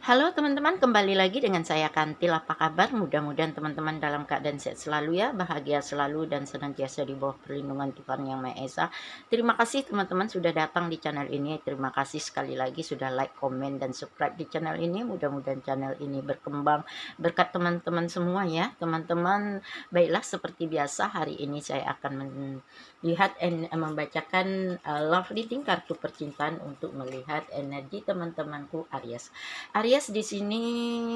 Halo teman-teman, kembali lagi dengan saya Kantil. Apa kabar? Mudah-mudahan teman-teman dalam keadaan sehat selalu ya, bahagia selalu dan senantiasa di bawah perlindungan Tuhan Yang Maha Esa. Terima kasih teman-teman sudah datang di channel ini. Terima kasih sekali lagi sudah like, komen, dan subscribe di channel ini. Mudah-mudahan channel ini berkembang berkat teman-teman semua ya. Teman-teman, baiklah seperti biasa hari ini saya akan melihat membacakan love reading kartu percintaan untuk melihat energi teman-temanku Aries. Aries di sini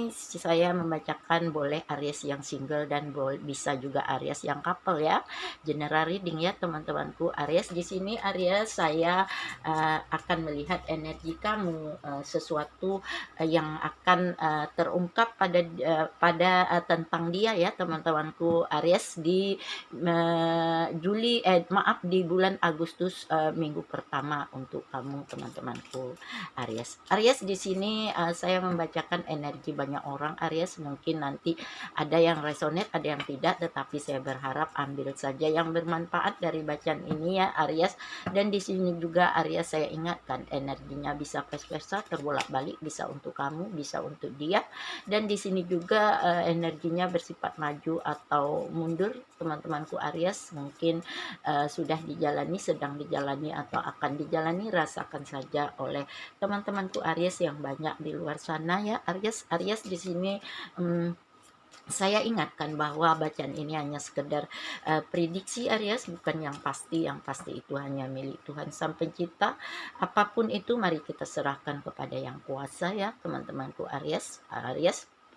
saya membacakan boleh Aries yang single dan bisa juga Aries yang couple ya. General reading ya teman-temanku. Aries di sini Aries saya akan melihat energi kamu, sesuatu yang akan terungkap tentang dia ya teman-temanku Aries di di bulan Agustus, minggu pertama untuk kamu teman-temanku Aries. Aries di sini saya membacakan energi banyak orang Aries, mungkin nanti ada yang resonate, ada yang tidak, tetapi saya berharap ambil saja yang bermanfaat dari bacaan ini ya Aries. Dan di sini juga Aries saya ingatkan energinya bisa pes-pesan, terbolak-balik, bisa untuk kamu, bisa untuk dia. Dan di sini juga energinya bersifat maju atau mundur teman-temanku Aries, mungkin sudah dijalani, sedang dijalani, atau akan dijalani. Rasakan saja oleh teman-temanku Aries yang banyak di luar sana ya Aries di sini. Saya ingatkan bahwa bacaan ini hanya sekedar prediksi Aries, bukan yang pasti. Yang pasti itu hanya milik Tuhan Sang Pencipta. Apapun itu mari kita serahkan kepada yang kuasa ya teman-temanku Aries,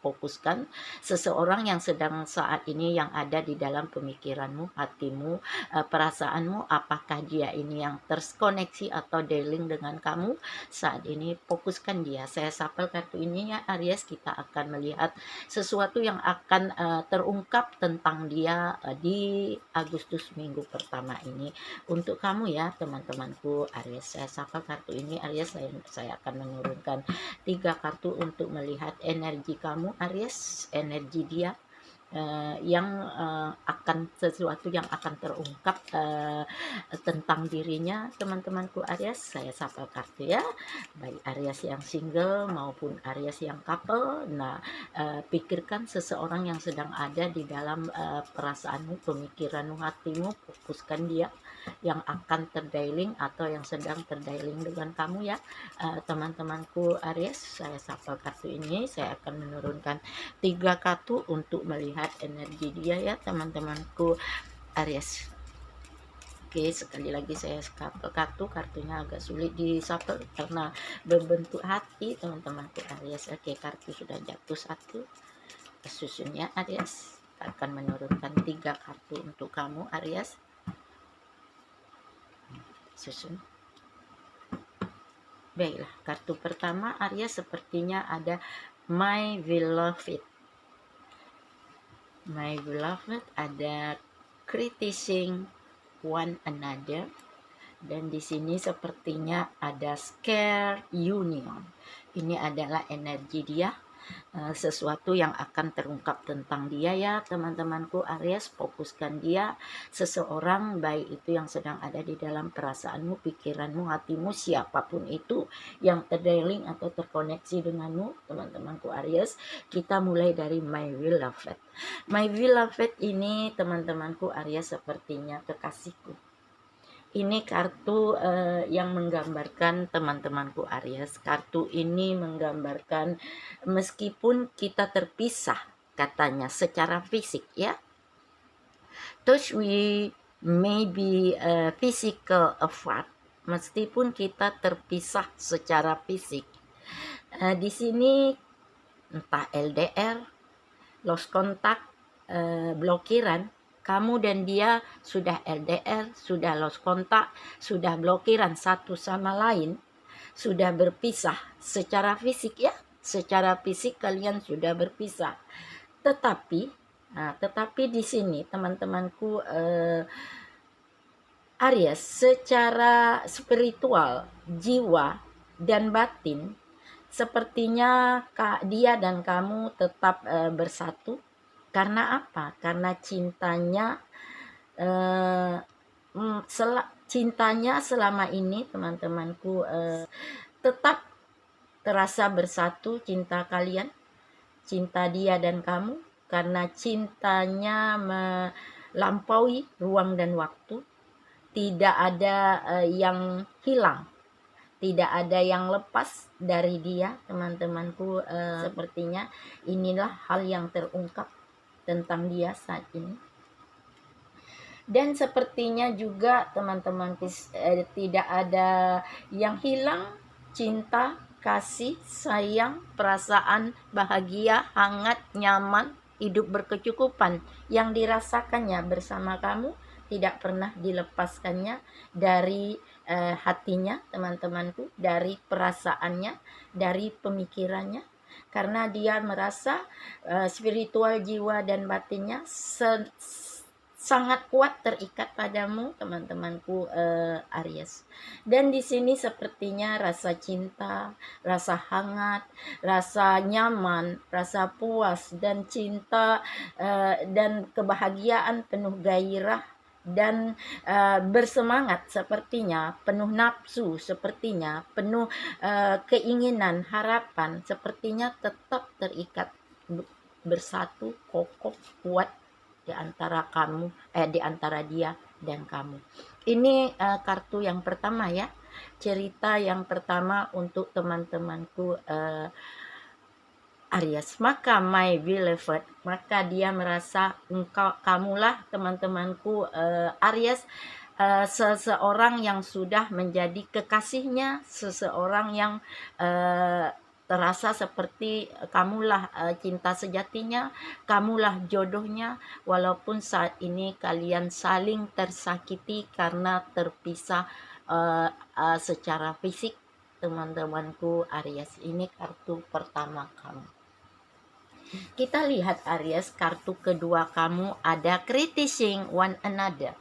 fokuskan seseorang yang sedang saat ini yang ada di dalam pemikiranmu, hatimu, perasaanmu, apakah dia ini yang terkoneksi atau dealing dengan kamu saat ini. Fokuskan dia. Saya sapel kartu ini ya Aries, kita akan melihat sesuatu yang akan terungkap tentang dia di Agustus minggu pertama ini untuk kamu ya teman-temanku Aries. Saya sapa kartu ini Aries, saya akan menurunkan 3 kartu untuk melihat energi kamu Aries, energi dia yang akan sesuatu yang akan terungkap tentang dirinya teman-temanku Aries. Saya sapa kartu ya, baik Aries yang single maupun Aries yang couple. Nah, pikirkan seseorang yang sedang ada di dalam perasaanmu, pemikiranmu, hatimu, fokuskan dia yang akan terdailing atau yang sedang terdailing dengan kamu ya teman-temanku Aries. Saya sapa kartu ini, saya akan menurunkan 3 kartu untuk melihat energi dia ya teman-temanku Aries. Oke, sekali lagi saya shuffle kartunya agak sulit dishuffle karena berbentuk hati teman-temanku Aries. Oke, kartu sudah jatuh satu. Susunnya Aries akan menurunkan 3 kartu untuk kamu Aries. Susun. Baiklah, kartu pertama Aries sepertinya ada My Beloved. My Beloved ada criticizing one another. Dan di sini sepertinya ada scare union. Ini adalah energi dia, sesuatu yang akan terungkap tentang dia ya teman-temanku Aries. Fokuskan dia, seseorang baik itu yang sedang ada di dalam perasaanmu, pikiranmu, hatimu, siapapun itu yang terdealing atau terkoneksi denganmu teman-temanku Aries. Kita mulai dari My Beloved. My Beloved ini teman-temanku Aries sepertinya kekasihku. Ini kartu yang menggambarkan teman-temanku Aries. Kartu ini menggambarkan meskipun kita terpisah katanya secara fisik ya. Thus we may be physical apart. Meskipun kita terpisah secara fisik. Di sini entah LDR, lost contact, blokiran. Kamu dan dia sudah LDR, sudah lost kontak, sudah blokiran satu sama lain, sudah berpisah secara fisik ya, secara fisik kalian sudah berpisah. Tetapi di sini teman-temanku Aries, secara spiritual, jiwa dan batin, sepertinya dia dan kamu tetap bersatu. Karena apa? Karena cintanya selama ini teman-temanku tetap terasa bersatu cinta kalian, cinta dia dan kamu, karena cintanya melampaui ruang dan waktu. Tidak ada yang hilang, tidak ada yang lepas dari dia, teman-temanku. Sepertinya inilah hal yang terungkap tentang dia saat ini. Dan sepertinya juga teman-temanku, tidak ada yang hilang cinta, kasih, sayang, perasaan bahagia, hangat, nyaman, hidup berkecukupan yang dirasakannya bersama kamu, tidak pernah dilepaskannya dari hatinya, teman-temanku, dari perasaannya, dari pemikirannya, karena dia merasa spiritual jiwa dan batinnya sangat kuat terikat padamu, teman-temanku, Aries. Dan di sini sepertinya rasa cinta, rasa hangat, rasa nyaman, rasa puas dan cinta dan kebahagiaan penuh gairah dan bersemangat, sepertinya penuh nafsu, sepertinya penuh keinginan, harapan, sepertinya tetap terikat, bersatu, kokoh, kuat di antara kamu, di antara dia dan kamu. Ini kartu yang pertama ya, cerita yang pertama untuk teman-temanku Aries. Maka my beloved, maka dia merasa kamulah teman-temanku Aries, seseorang yang sudah menjadi kekasihnya, seseorang yang terasa seperti kamulah cinta sejatinya, kamulah jodohnya, walaupun saat ini kalian saling tersakiti karena terpisah secara fisik, teman-temanku Aries. Ini kartu pertama kamu. Kita lihat Aries, kartu kedua kamu ada criticizing one another.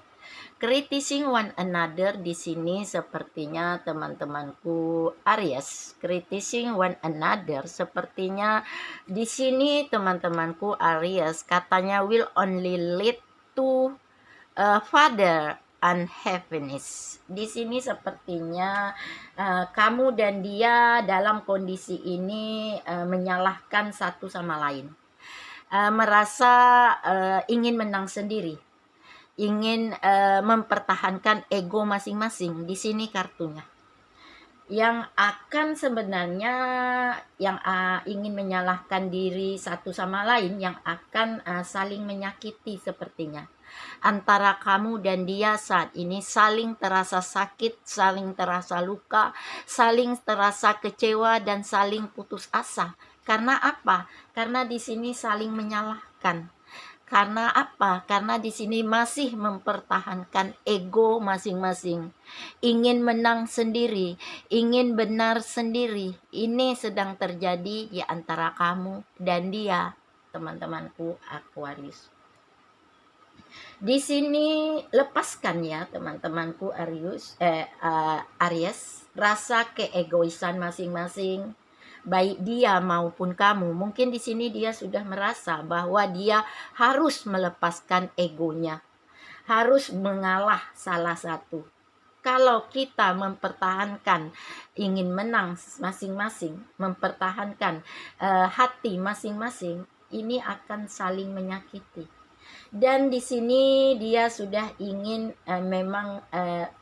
Criticizing one another di sini sepertinya teman-temanku Aries. Criticizing one another sepertinya di sini teman-temanku Aries, katanya will only lead to further unhappiness. Di sini sepertinya kamu dan dia dalam kondisi ini menyalahkan satu sama lain. Merasa ingin menang sendiri, ingin mempertahankan ego masing-masing. Di sini kartunya yang akan sebenarnya yang ingin menyalahkan diri satu sama lain, yang akan saling menyakiti. Sepertinya antara kamu dan dia saat ini saling terasa sakit, saling terasa luka, saling terasa kecewa dan saling putus asa. Karena apa? Karena di sini saling menyalahkan. Karena apa? Karena di sini masih mempertahankan ego masing-masing. Ingin menang sendiri, ingin benar sendiri. Ini sedang terjadi di antara kamu dan dia, teman-temanku Aquarius. Di sini lepaskan ya teman-temanku Aries, rasa keegoisan masing-masing, baik dia maupun kamu. Mungkin di sini dia sudah merasa bahwa dia harus melepaskan egonya, harus mengalah salah satu. Kalau kita mempertahankan ingin menang masing-masing, mempertahankan hati masing-masing, ini akan saling menyakiti. Dan di sini dia sudah ingin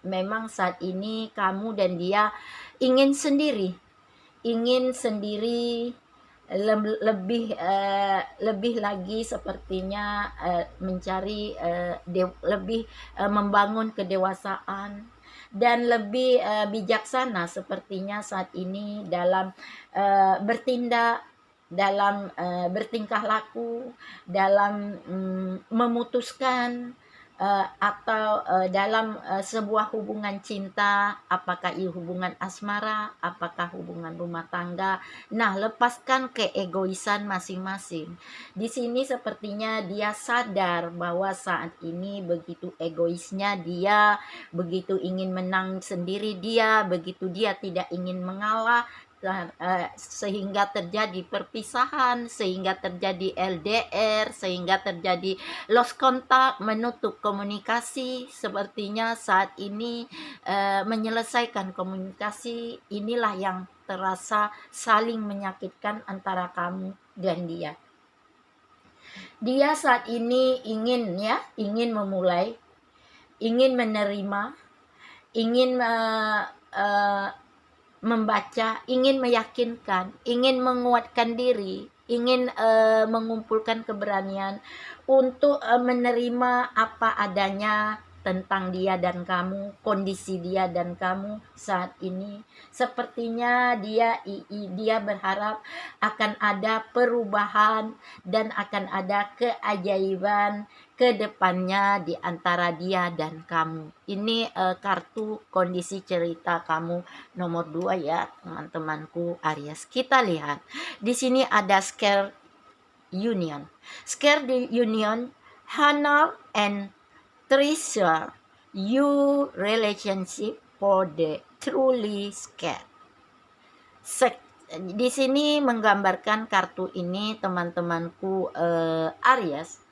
memang saat ini kamu dan dia ingin sendiri, lebih lagi sepertinya mencari lebih membangun kedewasaan dan lebih bijaksana sepertinya saat ini dalam bertindak, dalam bertingkah laku, dalam memutuskan atau dalam sebuah hubungan cinta, apakah hubungan asmara, apakah hubungan rumah tangga. Nah, lepaskan keegoisan masing-masing. Di sini sepertinya dia sadar bahwa saat ini begitu egoisnya dia, begitu ingin menang sendiri dia, begitu dia tidak ingin mengalah, sehingga terjadi perpisahan, sehingga terjadi LDR, sehingga terjadi lost kontak, menutup komunikasi. Sepertinya saat ini menyelesaikan komunikasi inilah yang terasa saling menyakitkan antara kamu dan dia. Dia saat ini ingin memulai, ingin menerima, ingin membaca, ingin meyakinkan, ingin menguatkan diri, ingin mengumpulkan keberanian untuk menerima apa adanya tentang dia dan kamu, kondisi dia dan kamu saat ini. Sepertinya dia berharap akan ada perubahan dan akan ada keajaiban ke depannya di antara dia dan kamu. Ini kartu kondisi cerita kamu nomor 2 ya, teman-temanku Aries. Kita lihat. Di sini ada Scare Union. Scare Union, honor and treasure your relationship for the truly scared. Di sini menggambarkan kartu ini teman-temanku Aries.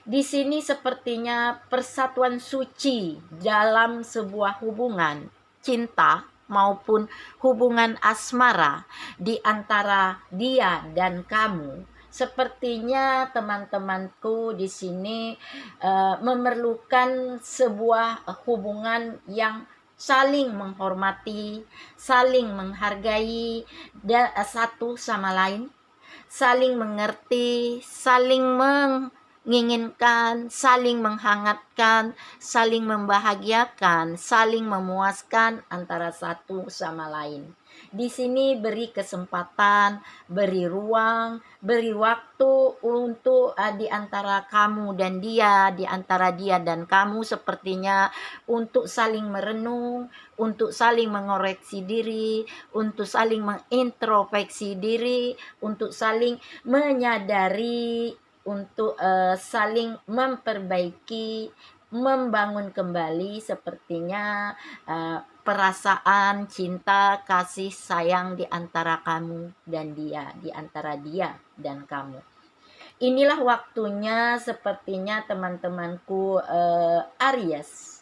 Di sini sepertinya persatuan suci dalam sebuah hubungan cinta maupun hubungan asmara di antara dia dan kamu. Sepertinya teman-temanku di sini memerlukan sebuah hubungan yang saling menghormati, saling menghargai satu sama lain, saling mengerti, saling menginginkan, saling menghangatkan, saling membahagiakan, saling memuaskan antara satu sama lain. Di sini beri kesempatan, beri ruang, beri waktu untuk di antara kamu dan dia, di antara dia dan kamu sepertinya untuk saling merenung, untuk saling mengoreksi diri, untuk saling mengintrospeksi diri, untuk saling menyadari, untuk saling memperbaiki, membangun kembali sepertinya perasaan cinta, kasih sayang di antara kamu dan dia, di antara dia dan kamu. Inilah waktunya sepertinya teman-temanku Aries,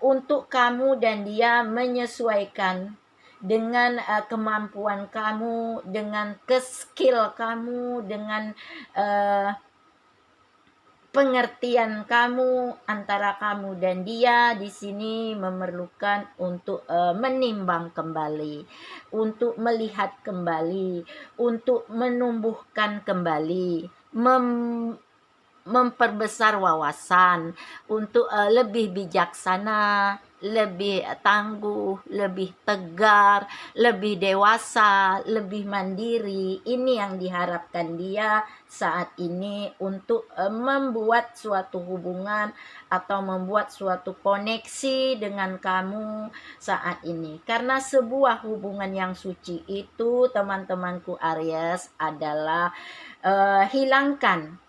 untuk kamu dan dia menyesuaikan dengan kemampuan kamu, dengan skill kamu, dengan pengertian kamu antara kamu dan dia. Di sini memerlukan untuk menimbang kembali, untuk melihat kembali, untuk menumbuhkan kembali, memperbesar wawasan, untuk lebih bijaksana, lebih tangguh, lebih tegar, lebih dewasa, lebih mandiri. Ini yang diharapkan dia saat ini untuk membuat suatu hubungan atau membuat suatu koneksi dengan kamu saat ini. Karena sebuah hubungan yang suci itu teman-temanku Aries adalah hilangkan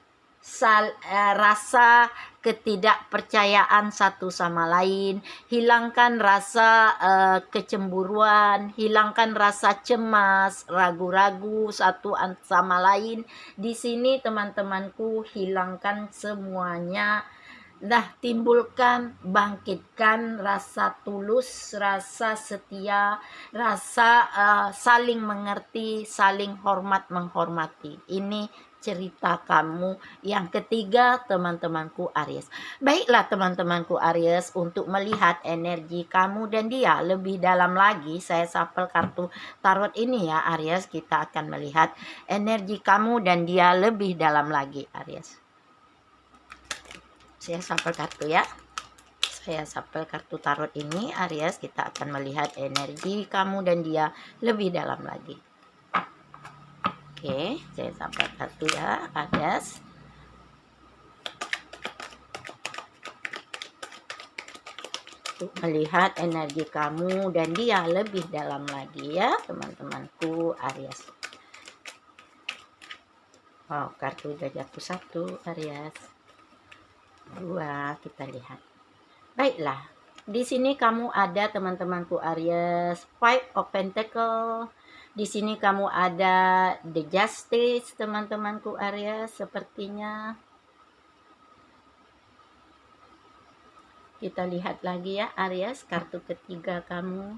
rasa ketidakpercayaan satu sama lain, hilangkan rasa kecemburuan, hilangkan rasa cemas, ragu-ragu satu sama lain. Di sini teman-temanku hilangkan semuanya. Timbulkan, bangkitkan rasa tulus, rasa setia, rasa saling mengerti, saling hormat menghormati. Ini cerita kamu yang ketiga teman-temanku Aries. Baiklah teman-temanku Aries, untuk melihat energi kamu dan dia lebih dalam lagi, saya shuffle kartu tarot ini ya Aries. Kita akan melihat energi kamu dan dia lebih dalam lagi Aries. Saya shuffle kartu ya. Saya shuffle kartu tarot ini Aries. Kita akan melihat energi kamu dan dia lebih dalam lagi. Oke, saya sampai kartu ya, Aries. Untuk melihat energi kamu dan dia lebih dalam lagi ya, teman-temanku Aries. Oh, kartu udah jatuh satu, Aries. Dua, kita lihat. Baiklah, Di sini kamu ada teman-temanku Aries, Five of Pentacle. Di sini kamu ada The Justice teman-temanku Aries sepertinya. Kita lihat lagi ya Aries, kartu ketiga kamu.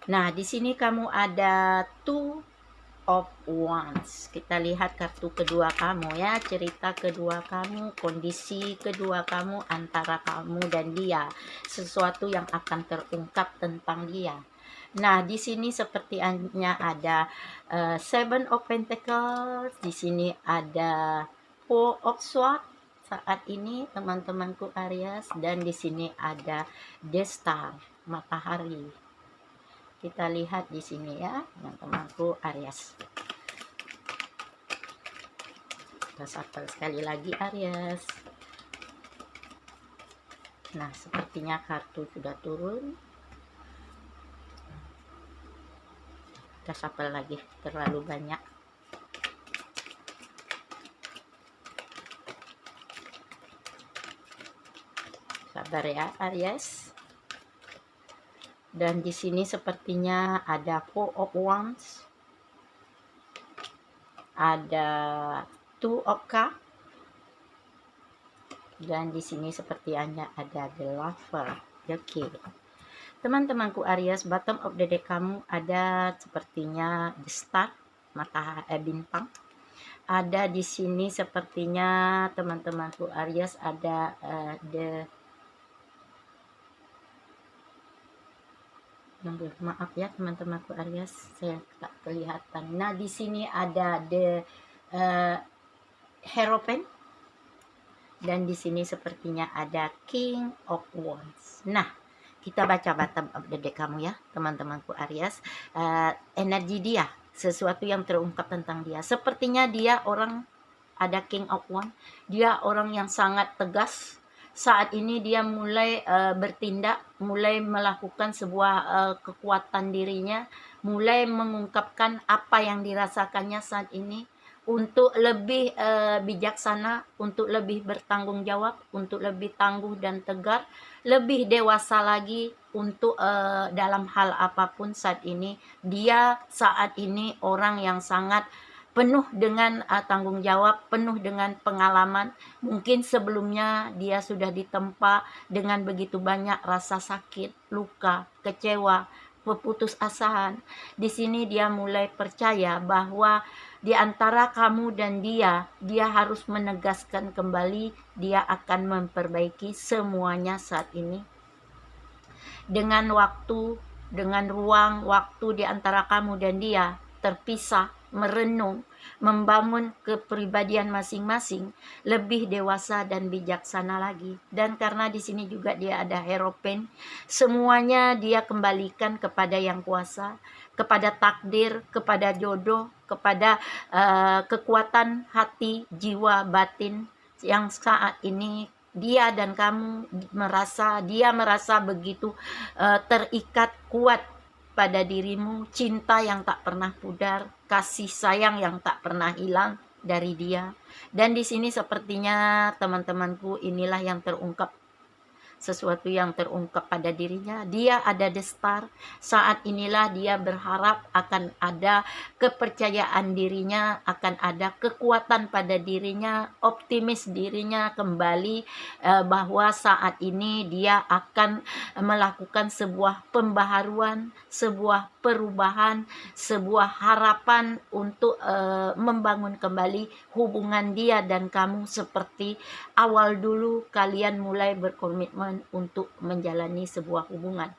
Nah, di sini kamu ada Two of Wands. Kita lihat kartu kedua kamu ya, cerita kedua kamu, kondisi kedua kamu antara kamu dan dia, sesuatu yang akan terungkap tentang dia. Nah, di sini sepertinya ada Seven of Pentacles, di sini ada Four of Swords saat ini teman-temanku Aries, dan di sini ada The Star, matahari. Kita lihat di sini ya, teman-temanku Aries. Kita shuffle sekali lagi Aries. Nah, sepertinya kartu sudah turun. Kita shuffle lagi, terlalu banyak. Sabar ya Aries. Dan di sini sepertinya ada Four of Wands, ada Two of Cups, dan di sini sepertinya ada The Lover. Oke. Teman-temanku Aries, bottom of the deck kamu ada sepertinya The Star, matahari bintang. Ada di sini sepertinya teman-temanku Aries ada maaf ya teman-temanku Aries, saya tak kelihatan. Nah, di sini ada The Hierophant, dan di sini sepertinya ada King of Wands. Nah, kita baca bottom of the deck kamu ya teman-temanku Aries. Energi dia, sesuatu yang terungkap tentang dia. Sepertinya dia orang, ada King of Wands, dia orang yang sangat tegas. Saat ini dia mulai bertindak, mulai melakukan sebuah kekuatan dirinya, mulai mengungkapkan apa yang dirasakannya saat ini, untuk lebih bijaksana, untuk lebih bertanggung jawab, untuk lebih tangguh dan tegar, lebih dewasa lagi untuk dalam hal apapun saat ini. Dia saat ini orang yang sangat penuh dengan tanggung jawab, penuh dengan pengalaman. Mungkin sebelumnya dia sudah ditempa dengan begitu banyak rasa sakit, luka, kecewa, keputusasaan. Di sini dia mulai percaya bahwa di antara kamu dan dia harus menegaskan kembali, dia akan memperbaiki semuanya saat ini. Dengan waktu, dengan ruang waktu di antara kamu dan dia terpisah, merenung, membangun kepribadian masing-masing, lebih dewasa dan bijaksana lagi. Dan karena di sini juga dia ada Hierophant, semuanya dia kembalikan kepada yang kuasa, kepada takdir, kepada jodoh, kepada kekuatan hati, jiwa, batin yang saat ini dia dan kamu merasa begitu terikat kuat pada dirimu, cinta yang tak pernah pudar, kasih sayang yang tak pernah hilang dari dia. Dan di sini sepertinya teman-temanku, inilah yang terungkap, sesuatu yang terungkap pada dirinya. Dia ada The Star. Saat inilah dia berharap akan ada kepercayaan dirinya, akan ada kekuatan pada dirinya, optimis dirinya kembali, bahwa saat ini dia akan melakukan sebuah pembaharuan, sebuah perubahan, sebuah harapan untuk membangun kembali hubungan dia dan kamu seperti awal dulu kalian mulai berkomitmen untuk menjalani sebuah hubungan.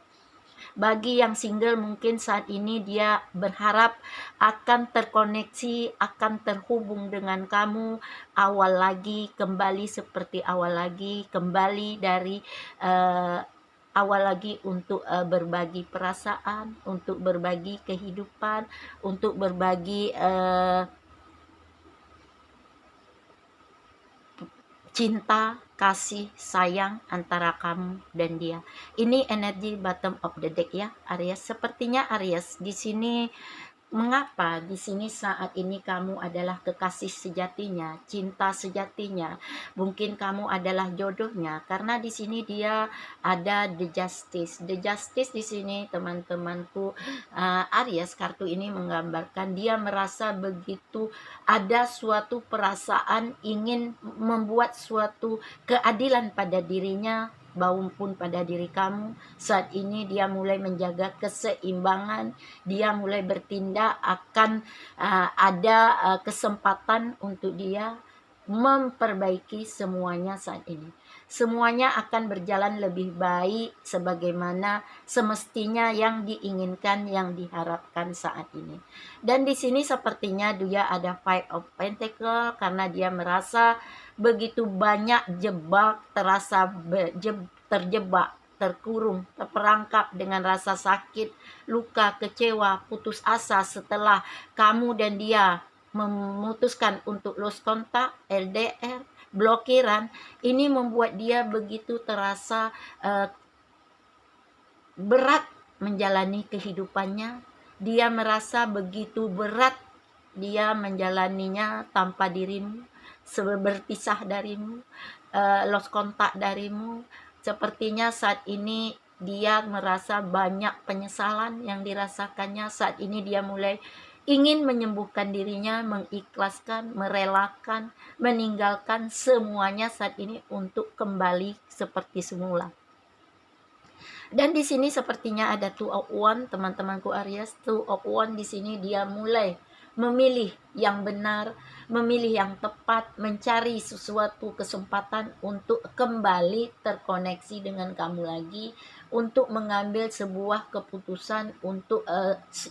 Bagi yang single, mungkin saat ini dia berharap akan terkoneksi, akan terhubung dengan kamu awal lagi, kembali seperti awal lagi, kembali dari awal lagi untuk berbagi perasaan, untuk berbagi kehidupan, untuk berbagi cinta, kasih, sayang antara kamu dan dia. Ini energi bottom of the deck ya Aries. Sepertinya Aries di sini Mengapa di sini saat ini kamu adalah kekasih sejatinya, cinta sejatinya, mungkin kamu adalah jodohnya, karena di sini dia ada the justice. The justice di sini teman-temanku, Aries, kartu ini menggambarkan dia merasa begitu ada suatu perasaan ingin membuat suatu keadilan pada dirinya maupun pada diri kamu. Saat ini dia mulai menjaga keseimbangan, dia mulai bertindak akan ada kesempatan untuk dia memperbaiki semuanya saat ini. Semuanya akan berjalan lebih baik sebagaimana semestinya yang diinginkan, yang diharapkan saat ini. Dan di sini sepertinya dia ada Five of Pentacle karena dia merasa begitu banyak jebak, terasa terjebak, terkurung, terperangkap dengan rasa sakit, luka, kecewa, putus asa setelah kamu dan dia memutuskan untuk lost kontak, LDR, blokiran. Ini membuat dia begitu terasa berat menjalani kehidupannya. Dia merasa begitu berat dia menjalaninya tanpa dirimu, berpisah darimu, lost kontak darimu. Sepertinya saat ini dia merasa banyak penyesalan yang dirasakannya. Saat ini dia mulai ingin menyembuhkan dirinya, mengikhlaskan, merelakan, meninggalkan semuanya saat ini untuk kembali seperti semula. Dan di sini sepertinya ada two of one, teman-temanku Aries. Two of one di sini dia mulai memilih yang benar, memilih yang tepat, mencari sesuatu kesempatan untuk kembali terkoneksi dengan kamu lagi, untuk mengambil sebuah keputusan untuk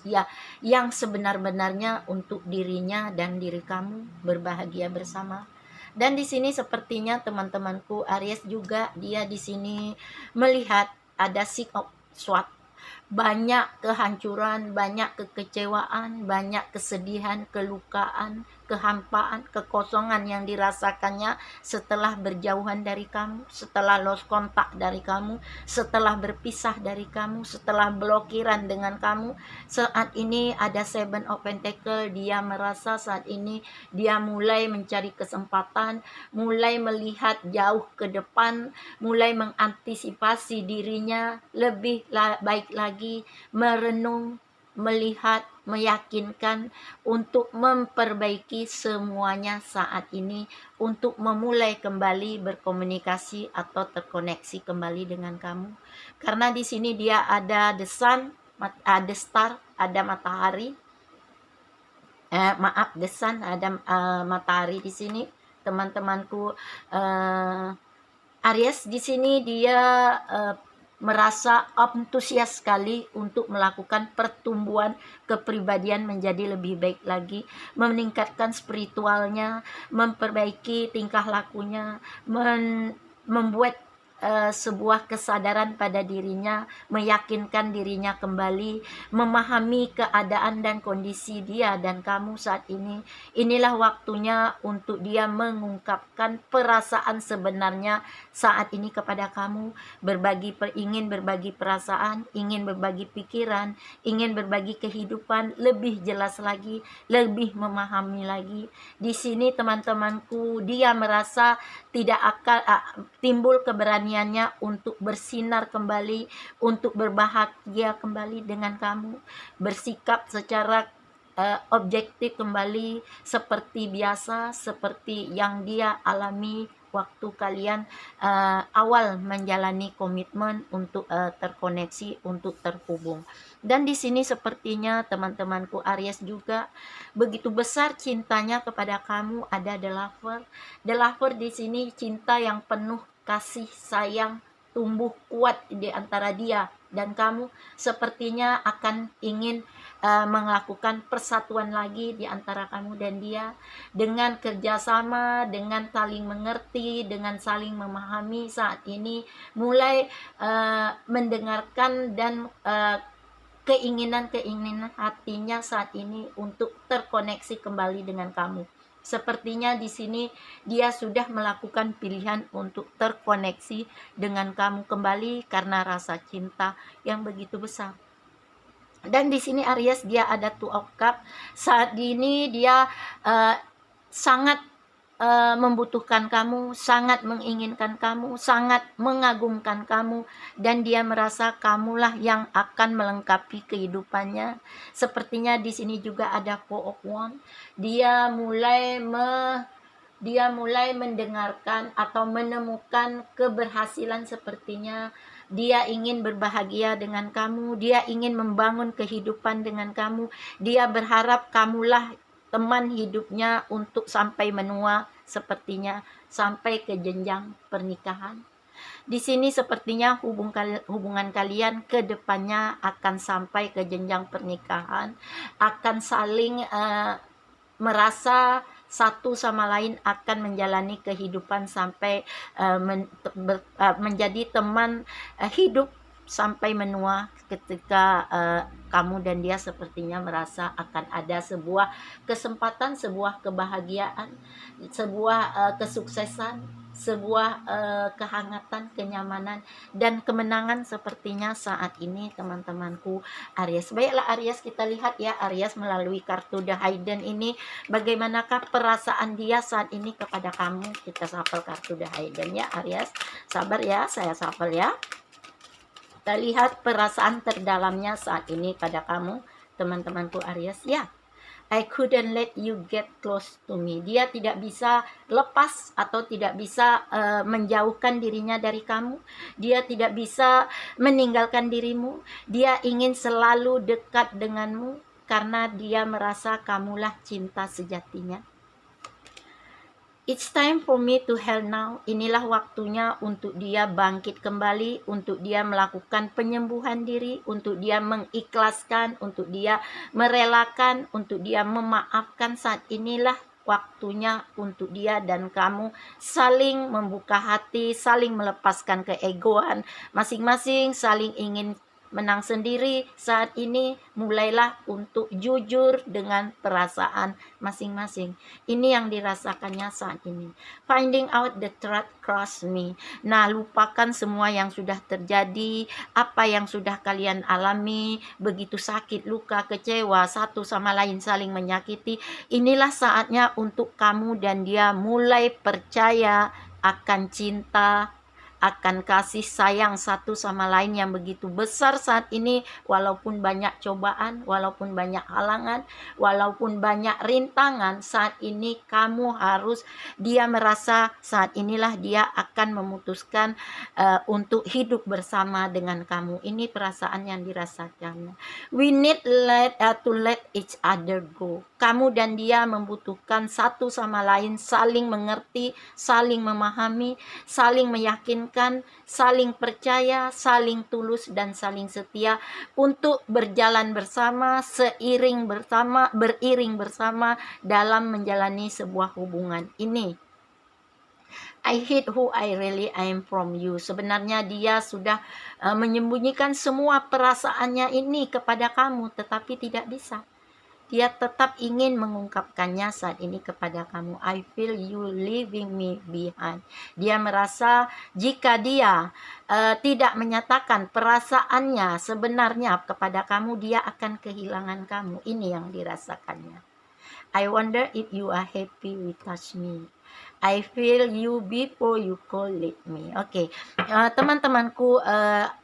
ya yang sebenar-benarnya untuk dirinya dan diri kamu berbahagia bersama. Dan di sini sepertinya teman-temanku Aries juga dia di sini melihat ada six of swords, banyak kehancuran, banyak kekecewaan, banyak kesedihan, kelukaan, kehampaan, kekosongan yang dirasakannya setelah berjauhan dari kamu, setelah lost kontak dari kamu, setelah berpisah dari kamu, setelah blokiran dengan kamu. Saat ini ada Seven of Pentacle, dia merasa saat ini dia mulai mencari kesempatan, mulai melihat jauh ke depan, mulai mengantisipasi dirinya lebih baik lagi, merenung, melihat, meyakinkan untuk memperbaiki semuanya saat ini, untuk memulai kembali berkomunikasi atau terkoneksi kembali dengan kamu. Karena di sini dia ada the sun, ada star, ada matahari. Maaf, the sun, ada matahari di sini, teman-temanku Aries. Di sini dia merasa antusias sekali untuk melakukan pertumbuhan kepribadian menjadi lebih baik lagi, meningkatkan spiritualnya, memperbaiki tingkah lakunya, membuat sebuah kesadaran pada dirinya, meyakinkan dirinya kembali, memahami keadaan dan kondisi dia dan kamu saat ini. Inilah waktunya untuk dia mengungkapkan perasaan sebenarnya saat ini kepada kamu, ingin berbagi perasaan, ingin berbagi pikiran, ingin berbagi kehidupan lebih jelas lagi, lebih memahami lagi. Di sini teman-temanku, dia merasa tidak akan timbul keberaniannya untuk bersinar kembali, untuk berbahagia kembali dengan kamu, bersikap secara objektif kembali seperti biasa, seperti yang dia alami waktu kalian awal menjalani komitmen untuk terkoneksi, untuk terhubung. Dan di sini sepertinya teman-temanku Aries juga begitu besar cintanya kepada kamu. Ada the lover. The lover di sini cinta yang penuh kasih sayang, tumbuh kuat di antara dia dan kamu. Sepertinya akan ingin melakukan persatuan lagi di antara kamu dan dia, dengan kerjasama, dengan saling mengerti, dengan saling memahami. Saat ini mulai mendengarkan dan keinginan hatinya saat ini untuk terkoneksi kembali dengan kamu. Sepertinya di sini dia sudah melakukan pilihan untuk terkoneksi dengan kamu kembali karena rasa cinta yang begitu besar. Dan di sini Aries dia ada Two of Cup. Saat ini dia sangat membutuhkan kamu, sangat menginginkan kamu, sangat mengagumkan kamu, dan dia merasa kamulah yang akan melengkapi kehidupannya. Sepertinya di sini juga ada Four of Wands. Dia mulai mendengarkan atau menemukan keberhasilan. Sepertinya dia ingin berbahagia dengan kamu, dia ingin membangun kehidupan dengan kamu, dia berharap kamulah teman hidupnya untuk sampai menua, sepertinya sampai ke jenjang pernikahan. Di sini sepertinya hubungan kalian ke depannya akan sampai ke jenjang pernikahan, akan saling merasa satu sama lain akan menjalani kehidupan sampai menjadi teman hidup sampai menua, ketika kamu dan dia sepertinya merasa akan ada sebuah kesempatan, sebuah kebahagiaan, sebuah kesuksesan, sebuah kehangatan, kenyamanan, dan kemenangan sepertinya saat ini teman-temanku Aries. Baiklah Aries, kita lihat ya Aries melalui kartu The Hidden ini, bagaimanakah perasaan dia saat ini kepada kamu. Kita shuffle kartu The Hidden ya Aries. Sabar ya, saya shuffle ya. Kita lihat perasaan terdalamnya saat ini pada kamu teman-temanku Aries ya. I couldn't let you get close to me. Dia tidak bisa lepas atau tidak bisa menjauhkan dirinya dari kamu. Dia tidak bisa meninggalkan dirimu. Dia ingin selalu dekat denganmu karena dia merasa kamulah cinta sejatinya. It's time for me to heal now. Inilah waktunya untuk dia bangkit kembali, untuk dia melakukan penyembuhan diri, untuk dia mengikhlaskan, untuk dia merelakan, untuk dia memaafkan. Saat inilah waktunya untuk dia dan kamu saling membuka hati, saling melepaskan keegoan masing-masing, saling ingin menang sendiri. Saat ini mulailah untuk jujur dengan perasaan masing-masing. Ini yang dirasakannya saat ini. Finding out the truth cross me. Nah, lupakan semua yang sudah terjadi, apa yang sudah kalian alami, begitu sakit, luka, kecewa, satu sama lain saling menyakiti. Inilah saatnya untuk kamu dan dia mulai percaya akan cinta, akan kasih sayang satu sama lain yang begitu besar saat ini. Walaupun banyak cobaan, walaupun banyak halangan, walaupun banyak rintangan, saat ini kamu harus, dia merasa saat inilah dia akan memutuskan untuk hidup bersama dengan kamu. Ini perasaan yang dirasakannya. We need to let each other go. Kamu dan dia membutuhkan satu sama lain, saling mengerti, saling memahami, saling meyakinkan, saling percaya, saling tulus, dan saling setia untuk berjalan bersama, beriring bersama dalam menjalani sebuah hubungan ini. I hate who I really am from you. Sebenarnya dia sudah menyembunyikan semua perasaannya ini kepada kamu, tetapi tidak bisa. Dia tetap ingin mengungkapkannya saat ini kepada kamu. I feel you leaving me behind. Dia merasa jika dia tidak menyatakan perasaannya sebenarnya kepada kamu, dia akan kehilangan kamu. Ini yang dirasakannya. I wonder if you are happy without me. I feel you before you call me. Oke, teman-temanku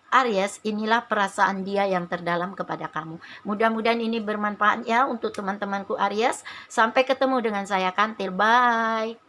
Aries, inilah perasaan dia yang terdalam kepada kamu. Mudah-mudahan ini bermanfaat ya untuk teman-temanku Aries. Sampai ketemu dengan saya Kantil. Bye.